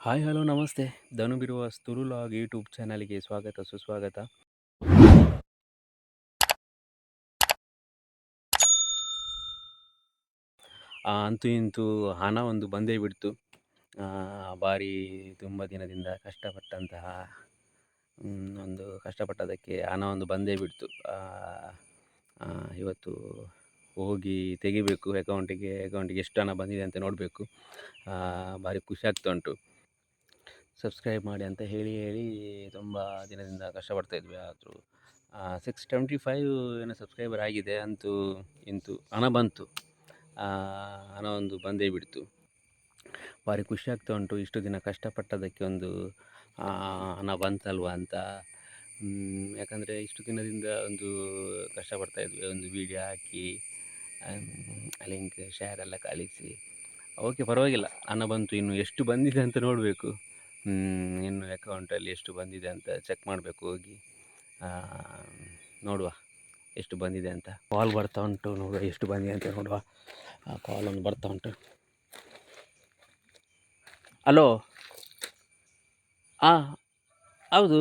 Hi hello ನಮಸ್ತೆ. ಧನು ಬಿರುವ Tulu log YouTube ಚಾನಲ್ಗೆ ಸ್ವಾಗತ ಸುಸ್ವಾಗತ. ಅಂತೂ ಇಂತೂ ಹಣ ಒಂದು ಬಂದೇ ಬಿಡ್ತು. ಭಾರಿ ತುಂಬ ದಿನದಿಂದ ಕಷ್ಟಪಟ್ಟಂತಹ ಒಂದು ಕಷ್ಟಪಟ್ಟದಕ್ಕೆ ಹಣ ಒಂದು ಬಂದೇ ಬಿಡ್ತು. ಇವತ್ತು ಹೋಗಿ ತೆಗಿಬೇಕು ಅಕೌಂಟಿಗೆ ಎಷ್ಟು ಹಣ ಬಂದಿದೆ ಅಂತ ನೋಡಬೇಕು. ಭಾರಿ ಖುಷಿ ಆಗ್ತಾ ಉಂಟು. ಸಬ್ಸ್ಕ್ರೈಬ್ ಮಾಡಿ ಅಂತ ಹೇಳಿ ತುಂಬ ದಿನದಿಂದ ಕಷ್ಟಪಡ್ತಾಯಿದ್ವಿ. ಆದರೂ 675 ಏನೋ ಸಬ್ಸ್ಕ್ರೈಬರ್ ಆಗಿದೆ. ಅಂತೂ ಇಂತೂ ಹಣ ಬಂತು. ಹಣ ಒಂದು ಬಂದೇ ಬಿಡ್ತು. ಭಾರಿ ಖುಷಿ ಆಗ್ತಾ ಉಂಟು. ಇಷ್ಟು ದಿನ ಕಷ್ಟಪಟ್ಟದಕ್ಕೆ ಒಂದು ಹಣ ಬಂತಲ್ವ ಅಂತ. ಯಾಕಂದರೆ ಇಷ್ಟು ದಿನದಿಂದ ಒಂದು ಕಷ್ಟಪಡ್ತಾಯಿದ್ವಿ. ಒಂದು ವೀಡಿಯೋ ಹಾಕಿ ಲಿಂಕ್ ಶೇರ್ ಎಲ್ಲ ಕಳಿಸಿ ಓಕೆ ಪರವಾಗಿಲ್ಲ, ಹಣ ಬಂತು. ಇನ್ನು ಎಷ್ಟು ಬಂದಿದೆ ಅಂತ ನೋಡಬೇಕು. ಇನ್ನು ಅಕೌಂಟಲ್ಲಿ ಎಷ್ಟು ಬಂದಿದೆ ಅಂತ ಚೆಕ್ ಮಾಡಬೇಕು ಹೋಗಿ. ನೋಡುವ ಎಷ್ಟು ಬಂದಿದೆ ಅಂತ. ಕಾಲ್ ಬರ್ತಾ ಉಂಟು, ನೋಡುವ ಎಷ್ಟು ಬಂದಿದೆ ಅಂತ ನೋಡುವ. ಕಾಲ್ ಒಂದು ಬರ್ತಾ ಉಂಟು. ಹಲೋ, ಹೌದು.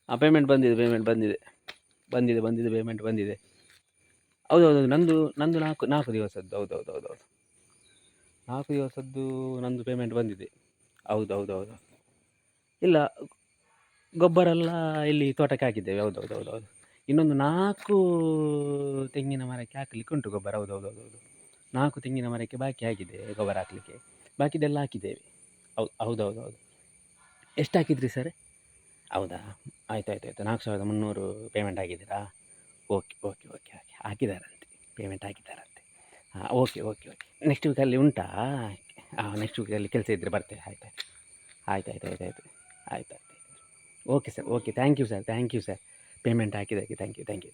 ಪೇಮೆಂಟ್ ಬಂದಿದೆ ಪೇಮೆಂಟ್ ಬಂದಿದೆ. ಹೌದೌದು, ನಂದು ನಾಲ್ಕು ದಿವಸದ್ದು. ಹೌದು 4 ದಿವಸದ್ದು ನಂದು ಪೇಮೆಂಟ್ ಬಂದಿದೆ. ಹೌದು. ಇಲ್ಲ, ಗೊಬ್ಬರ ಎಲ್ಲ ಇಲ್ಲಿ ತೋಟಕ್ಕೆ ಹಾಕಿದ್ದೇವೆ. ಹೌದು. ಇನ್ನೊಂದು 4 ತೆಂಗಿನ ಮರಕ್ಕೆ ಹಾಕಲಿಕ್ಕೆ ಉಂಟು ಗೊಬ್ಬರ. ಹೌದು 4 ತೆಂಗಿನ ಮರಕ್ಕೆ ಬಾಕಿ ಆಗಿದೆ ಗೊಬ್ಬರ ಹಾಕಲಿಕ್ಕೆ. ಬಾಕಿದೆಲ್ಲ ಹಾಕಿದ್ದೇವೆ. ಹೌದು. ಎಷ್ಟು ಹಾಕಿದ್ರಿ ಸರ್? ಹೌದಾ, ಆಯ್ತು 4,300 ಪೇಮೆಂಟ್ ಆಗಿದ್ದೀರಾ? ಓಕೆ ಹಾಕಿದ್ದಾರಂತೆ, ಪೇಮೆಂಟ್ ಹಾಕಿದ್ದಾರಂತೆ. ಓಕೆ. ನೆಕ್ಸ್ಟ್ ವೀಕಲ್ಲಿ ಉಂಟಾ? ನೆಕ್ಸ್ಟ್ ವೀಕಲ್ಲಿ ಕೆಲಸ ಇದ್ದರೆ ಬರ್ತೇವೆ. ಆಯ್ತು. Okay sir, okay. Thank you sir. Payment ಹಾಕಿದ್ದಕ್ಕೆ ಥ್ಯಾಂಕ್ ಯು.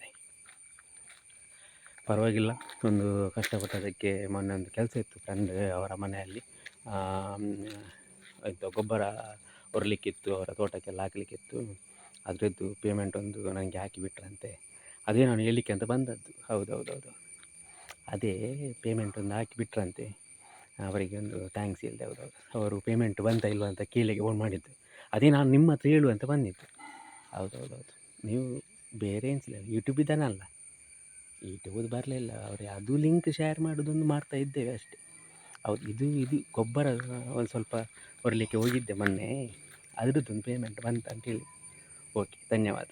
ಪರವಾಗಿಲ್ಲ. ಒಂದು ಕಷ್ಟಪಟ್ಟದಕ್ಕೆ ಮೊನ್ನೆ ಒಂದು ಕೆಲಸ ಇತ್ತು ಫ್ರೆಂಡ್ ಅವರ ಮನೆಯಲ್ಲಿ. ಗೊಬ್ಬರ ಹೊರಲಿಕ್ಕಿತ್ತು, ಅವರ ತೋಟಕ್ಕೆಲ್ಲ ಹಾಕಲಿಕ್ಕಿತ್ತು. ಅದರದ್ದು ಪೇಮೆಂಟ್ ಒಂದು ನನಗೆ ಹಾಕಿಬಿಟ್ರಂತೆ. ಅದೇ ನಾನು ಹೇಳಲಿಕ್ಕೆ ಅಂತ ಬಂದದ್ದು. ಹೌದು. ಅದೇ ಪೇಮೆಂಟ್ ಒಂದು ಹಾಕಿಬಿಟ್ರಂತೆ. ಅವರಿಗೆ ಒಂದು ಥ್ಯಾಂಕ್ಸ್ ಹೇಳಿದೆ. ಹೌದು. ಅವರು ಪೇಮೆಂಟ್ ಬಂತಾ ಇಲ್ವ ಅಂತ ಕೇಳಿಗೆ ಫೋನ್ ಮಾಡಿದ್ದು. ಅದೇ ನಾನು ನಿಮ್ಮ ಹತ್ರ ಹೇಳು ಅಂತ ಬಂದಿದ್ದು. ಹೌದು. ನೀವು ಬೇರೆ ಏನಿಲ್ಲ, ಯೂಟ್ಯೂಬಿದ್ದಾನಲ್ಲ, ಯೂಟ್ಯೂಬ್ ಬರಲಿಲ್ಲ. ಅವರು ಅದು ಲಿಂಕ್ ಶೇರ್ ಮಾಡೋದೊಂದು ಮಾಡ್ತಾ ಇದ್ದೇವೆ ಅಷ್ಟೇ. ಹೌದು, ಇದು ಗೊಬ್ಬರ ಒಂದು ಸ್ವಲ್ಪ ಹೊರಲಿಕ್ಕೆ ಹೋಗಿದ್ದೆ ಮೊನ್ನೆ. ಅದರದ್ದೊಂದು ಪೇಮೆಂಟ್ ಬಂತ ಅಂತೇಳಿ. ಓಕೆ, ಧನ್ಯವಾದ.